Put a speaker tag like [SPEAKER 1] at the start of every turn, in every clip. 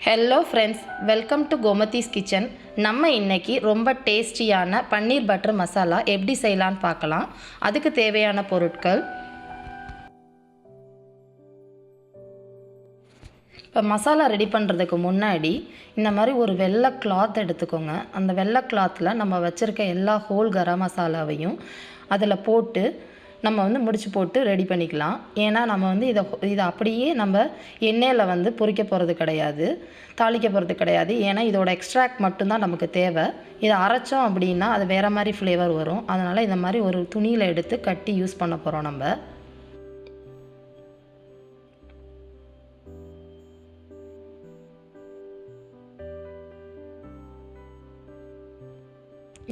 [SPEAKER 1] Hello friends, welcome to Gomathi's kitchen. நம்ம இன்னைக்கு ரொம்ப டேஸ்டியான பன்னீர் பட்டர் மசாலா எப்படி செய்யலாம்னு பார்க்கலாம். அதுக்கு தேவையான பொருட்கள். இப்போ மசாலா ரெடி பண்ணுறதுக்கு முன்னாடி இந்த மாதிரி ஒரு வெள்ளை கிளாத் எடுத்துக்கோங்க. அந்த வெள்ளை கிளாத்தில் நம்ம வச்சுருக்க எல்லா ஹோல் கரம் மசாலாவையும் அதில் போட்டு நம்ம முடிச்சு போட்டு ரெடி பண்ணிக்கலாம். ஏன்னா நம்ம இதை அப்படியே நம்ம எண்ணெயில் பொரிக்க போகிறது கிடையாது, தாளிக்க போகிறது கிடையாது. ஏன்னா இதோட எக்ஸ்ட்ராக்ட் மட்டும்தான் நமக்கு தேவை. இதை அரைச்சோம் அப்படின்னா அது வேறு மாதிரி ஃப்ளேவர் வரும். அதனால் இந்த மாதிரி ஒரு துணியில் எடுத்து கட்டி யூஸ் பண்ண போகிறோம் நம்ம.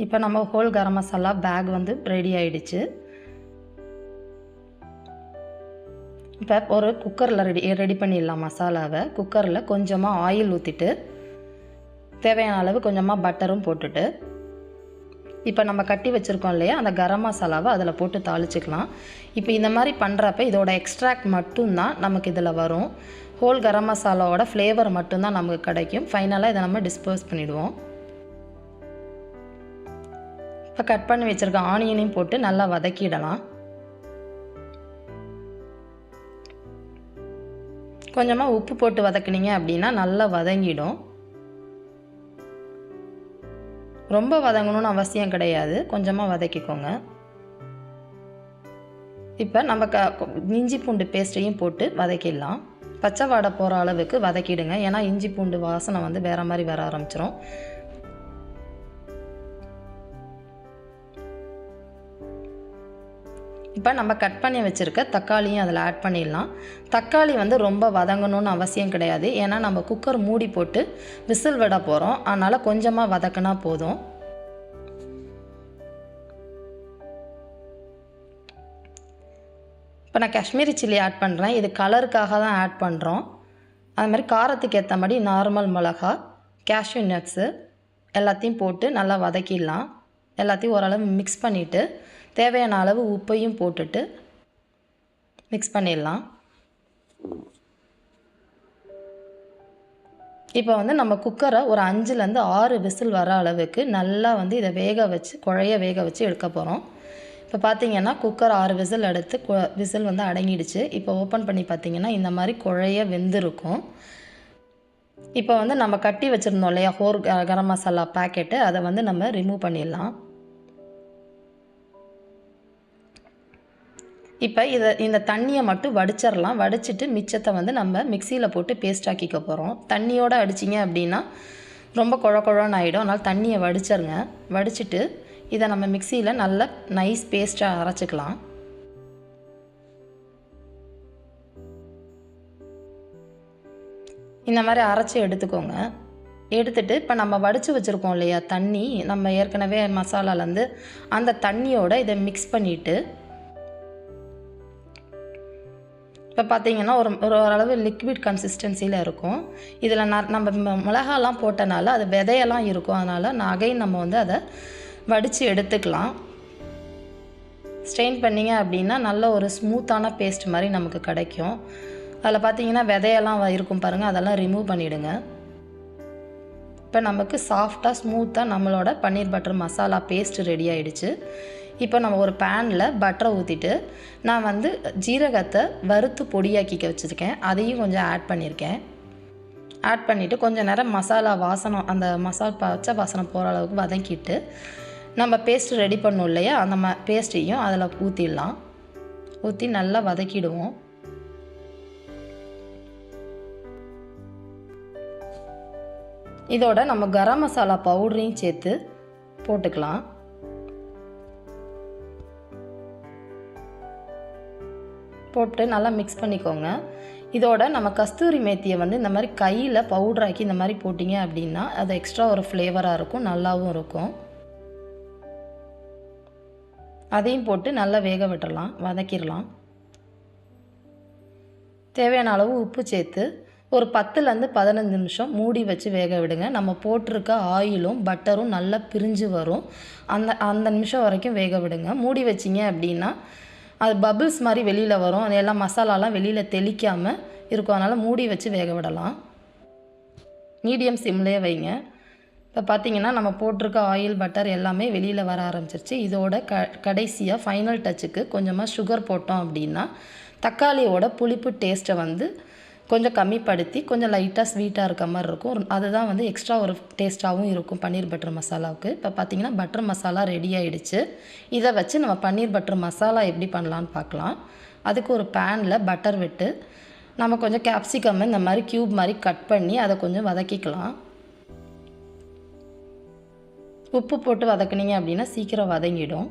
[SPEAKER 1] இப்போ நம்ம whole garam masala bag ready ஆகிடுச்சு. இப்போ ஒரு குக்கரில் ரெடி பண்ணிடலாம் மசாலாவை. குக்கரில் கொஞ்சமாக ஆயில் ஊற்றிட்டு தேவையான அளவு கொஞ்சமாக பட்டரும் போட்டுட்டு இப்போ நம்ம கட்டி வச்சுருக்கோம் இல்லையா, அந்த கரம் மசாலாவை அதில் போட்டு தாளிச்சிக்கலாம். இப்போ இந்த மாதிரி பண்ணுறப்ப இதோட எக்ஸ்ட்ராக்ட் மட்டும்தான் நமக்கு இதில் வரும். ஹோல் கரம் மசாலாவோட ஃப்ளேவர் மட்டும்தான் நமக்கு கிடைக்கும். ஃபைனலாக இதை நம்ம டிஸ்போஸ் பண்ணிவிடுவோம். இப்போ கட் பண்ணி வச்சுருக்க ஆனியனையும் போட்டு நல்லா வதக்கிடலாம். கொஞ்சமாக உப்பு போட்டு வதக்குனீங்க அப்படின்னா நல்லா வதங்கிடும். ரொம்ப வதங்கணும்னு அவசியம் கிடையாது, கொஞ்சமாக வதக்கிக்கோங்க. இப்போ நம்ம இஞ்சி பூண்டு பேஸ்ட்டையும் போட்டு வதக்கிடலாம். பச்சை வாடை போகிற அளவுக்கு வதக்கிடுங்க. ஏன்னா இஞ்சி பூண்டு வாசனை வேறு மாதிரி வர ஆரம்பிச்சிடும். இப்போ நம்ம கட் பண்ணி வச்சுருக்க தக்காளியும் அதில் ஆட் பண்ணிடலாம். தக்காளி ரொம்ப வதங்கணும்னு அவசியம் கிடையாது. ஏன்னா நம்ம குக்கர் மூடி போட்டு விசில் விட போகிறோம். அதனால் கொஞ்சமாக வதக்கினா போதும். இப்போ நான் காஷ்மீரி சில்லி ஆட் பண்ணுறேன். இது கலருக்காக தான் ஆட் பண்ணுறோம். அது மாதிரி காரத்துக்கு ஏற்ற மாதிரி நார்மல் மிளகா, கேஷ்யூ நட்ஸு எல்லாத்தையும் போட்டு நல்லா வதக்கிடலாம். எல்லாத்தையும் ஓரளவு மிக்ஸ் பண்ணிவிட்டு தேவையான அளவு உப்பையும் போட்டுட்டு மிக்ஸ் பண்ணிடலாம். இப்போ நம்ம குக்கரை ஒரு 5லேருந்து 6 விசில் வர அளவுக்கு நல்லா இதை குழைய வேக வச்சு எடுக்க போகிறோம். இப்போ பார்த்தீங்கன்னா குக்கர் 6 விசில் எடுத்து விசில் அடங்கிடுச்சு. இப்போ ஓப்பன் பண்ணி பார்த்தீங்கன்னா இந்த மாதிரி குழைய வெந்திருக்கும். இப்போ நம்ம கட்டி வச்சுருந்தோம் இல்லையா ஹோல் கரம் மசாலா பேக்கெட்டு, அதை நம்ம ரிமூவ் பண்ணிடலாம். இப்போ இந்த தண்ணியை மட்டும் வடிச்சிடலாம். வடிச்சிட்டு மிச்சத்தை நம்ம மிக்சியில் போட்டு பேஸ்ட் ஆக்கிக்க போகிறோம். தண்ணியோடு அடிச்சிங்க அப்படின்னா ரொம்ப குழன்னு ஆகிடும். அதனால் தண்ணியை வடிச்சிருங்க. வடிச்சிட்டு இதை நம்ம மிக்சியில் நல்ல நைஸ் பேஸ்ட்டாக அரைச்சிக்கலாம். இந்த மாதிரி அரைச்சி எடுத்துக்கோங்க. எடுத்துட்டு இப்போ நம்ம வடித்து வச்சுருக்கோம் இல்லையா தண்ணி, நம்ம ஏற்கனவே மசாலாலேருந்து அந்த தண்ணியோடு இதை மிக்ஸ் பண்ணிவிட்டு இப்போ பார்த்தீங்கன்னா ஓரளவு லிக்விட் கன்சிஸ்டன்சியில் இருக்கும். இதில் நம்ம மிளகாலாம் போட்டனால அது விதையெல்லாம் இருக்கும். அதனால் நம்ம அதை வடித்து எடுத்துக்கலாம். ஸ்ட்ரெயின் பண்ணிங்க அப்படின்னா நல்ல ஒரு ஸ்மூத்தான பேஸ்ட் மாதிரி நமக்கு கிடைக்கும். அதில் பார்த்தீங்கன்னா விதையெல்லாம் இருக்கும் பாருங்கள், அதெல்லாம் ரிமூவ் பண்ணிவிடுங்க. இப்போ நமக்கு சாஃப்டாக ஸ்மூத்தாக நம்மளோட பன்னீர் பட்டர் மசாலா பேஸ்ட் ரெடி ஆகிடுச்சு. இப்போ நம்ம ஒரு பேனில் பட்டரை ஊற்றிட்டு நான் ஜீரகத்தை வறுத்து பொடியாக்கிக்க வச்சுருக்கேன். அதையும் கொஞ்சம் ஆட் பண்ணியிருக்கேன். ஆட் பண்ணிவிட்டு கொஞ்சம் நேரம் மசாலா வாசனை, அந்த பச்சை வாசனை போகிற அளவுக்கு வதக்கிட்டு நம்ம பேஸ்ட் ரெடி பண்ணோம் இல்லையா, அந்த பேஸ்ட்டையும் அதில் ஊற்றிடலாம். ஊற்றி நல்லா வதக்கிடுவோம். இதோட நம்ம கரம் மசாலா பவுடரையும் சேர்த்து போட்டுக்கலாம். போட்டு நல்லா மிக்ஸ் பண்ணிக்கோங்க. இதோட நம்ம கஸ்தூரி மேத்தியை இந்த மாதிரி கையில் பவுடராக்கி இந்த மாதிரி போட்டிங்க அப்படின்னா அது எக்ஸ்ட்ரா ஒரு ஃப்ளேவராக இருக்கும், நல்லாவும் இருக்கும். அதையும் போட்டு நல்லா வேக விட்டுடலாம், வதக்கிடலாம். தேவையான அளவு உப்பு சேர்த்து ஒரு 10லேருந்து 15 நிமிஷம் மூடி வச்சு வேக விடுங்க. நம்ம போட்டிருக்க ஆயிலும் பட்டரும் நல்லா பிரிஞ்சு வரும். அந்த நிமிஷம் வரைக்கும் வேக விடுங்க. மூடி வச்சிங்க அப்படின்னா அது பபிள்ஸ் மாதிரி வெளியில் வரும். அது எல்லாம் மசாலாலாம் வெளியில் தெளிக்காமல் இருக்கும். அதனால் மூடி வச்சு வேக விடலாம். மீடியம் சிம்லேயே வைங்க. இப்போ பார்த்திங்கன்னா நம்ம போட்டிருக்க ஆயில் பட்டர் எல்லாமே வெளியில் வர ஆரம்பிச்சிருச்சு. இதோட கடைசியாக ஃபைனல் டச்சுக்கு கொஞ்சமாக சுகர் போட்டோம் அப்படின்னா தக்காளியோட புளிப்பு டேஸ்ட்டை வந்து கொஞ்சம் கம்மிப்படுத்தி கொஞ்சம் லைட்டாக ஸ்வீட்டாக இருக்க மாதிரி இருக்கும். அதுதான் வந்து எக்ஸ்ட்ரா ஒரு டேஸ்ட்டாகவும் இருக்கும் பன்னீர் பட்டர் மசாலாவுக்கு. இப்போ பார்த்திங்கன்னா பட்டர் மசாலா ரெடி ஆகிடுச்சு. இதை வச்சு நம்ம பன்னீர் பட்டர் மசாலா எப்படி பண்ணலான்னு பார்க்கலாம். அதுக்கு ஒரு பேனில் பட்டர் விட்டு நம்ம கொஞ்சம் கேப்சிகம் இந்த மாதிரி க்யூப் மாதிரி கட் பண்ணி அதை கொஞ்சம் வதக்கிக்கலாம். உப்பு போட்டு வதக்குனீங்க அப்படின்னா சீக்கிரம் வதங்கிடும்.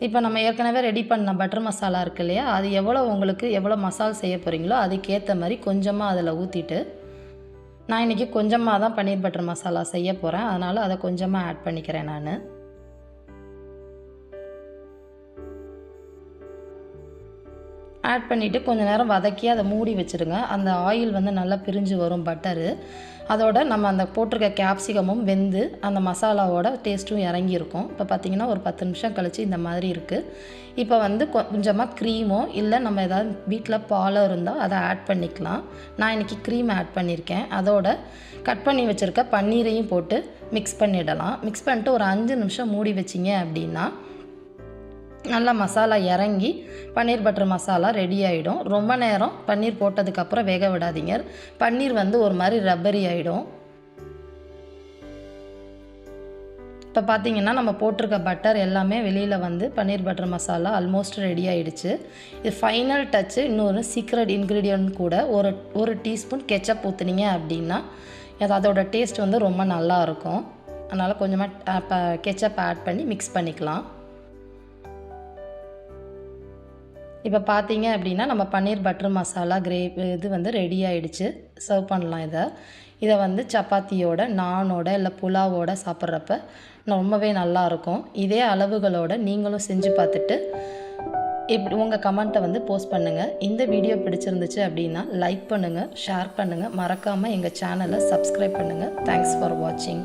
[SPEAKER 1] இப்போ நம்ம ஏற்கனவே ரெடி பண்ண பட்டர் மசாலா இருக்கு இல்லையா, அது உங்களுக்கு எவ்வளோ மசாலா செய்ய போகிறீங்களோ அதுக்கேற்ற மாதிரி கொஞ்சமாக அதில் ஊற்றிட்டு, நான் இன்றைக்கி கொஞ்சமாக தான் பன்னீர் பட்டர் மசாலா செய்ய போகிறேன், அதனால் அதை கொஞ்சமாக ஆட் பண்ணிக்கிறேன் நான். ஆட் பண்ணிவிட்டு கொஞ்சம் நேரம் வதக்கி அதை மூடி வச்சுருங்க. அந்த ஆயில் வந்து நல்லா பிரிஞ்சு வரும் பட்டரு. அதோட நம்ம அந்த போட்டிருக்க கேப்சிகமும் வெந்து அந்த மசாலாவோட டேஸ்ட்டும் இறங்கியிருக்கும். இப்போ பார்த்திங்கன்னா ஒரு 10 நிமிஷம் கழித்து இந்த மாதிரி இருக்குது. இப்போ வந்து கொஞ்சமாக க்ரீமோ இல்லை நம்ம ஏதாவது வீட்டில் பாலோ இருந்தால் அதை ஆட் பண்ணிக்கலாம். நான் இன்றைக்கி க்ரீம் ஆட் பண்ணியிருக்கேன். அதோட கட் பண்ணி வச்சுருக்க பன்னீரையும் போட்டு மிக்ஸ் பண்ணிடலாம். மிக்ஸ் பண்ணிட்டு ஒரு 5 நிமிஷம் மூடி வச்சிங்க அப்படின்னா நல்லா மசாலா இறங்கி பன்னீர் பட்டர் மசாலா ரெடி ஆகிடும். ரொம்ப நேரம் பன்னீர் போட்டதுக்கப்புறம் வேக விடாதீங்க. பன்னீர் வந்து ஒரு மாதிரி ரப்பரி ஆகிடும். இப்போ பார்த்திங்கன்னா நம்ம போட்டிருக்க பட்டர் எல்லாமே வெளியில் வந்து பன்னீர் பட்டர் மசாலா ஆல்மோஸ்ட் ரெடி ஆகிடுச்சு. இது ஃபைனல் டச்சு. இன்னொரு சீக்ரெட் இன்க்ரீடியன்ட் கூட ஒரு டீஸ்பூன் கெச்சப் ஊற்றுனீங்க அப்படின்னா அதோட டேஸ்ட் வந்து ரொம்ப நல்லாயிருக்கும். அதனால் கொஞ்சமாக கெச்சப் ஆட் பண்ணி மிக்ஸ் பண்ணிக்கலாம். இப்போ பார்த்தீங்க அப்படின்னா நம்ம பன்னீர் பட்டர் மசாலா இது வந்து ரெடி ஆகிடுச்சு. சர்வ் பண்ணலாம். இதை வந்து சப்பாத்தியோட, நானோட இல்லை புலாவோட சாப்பிட்றப்ப ரொம்பவே நல்லாயிருக்கும். இதே அளவுகளோட நீங்களும் செஞ்சு பார்த்துட்டு இப்படி உங்கள் கமெண்ட்டை வந்து போஸ்ட் பண்ணுங்கள். இந்த வீடியோ பிடிச்சிருந்துச்சு அப்படின்னா லைக் பண்ணுங்கள், ஷேர் பண்ணுங்கள், மறக்காமல் எங்கள் சேனலை சப்ஸ்கிரைப் பண்ணுங்கள். தேங்க்ஸ் ஃபார் வாட்சிங்.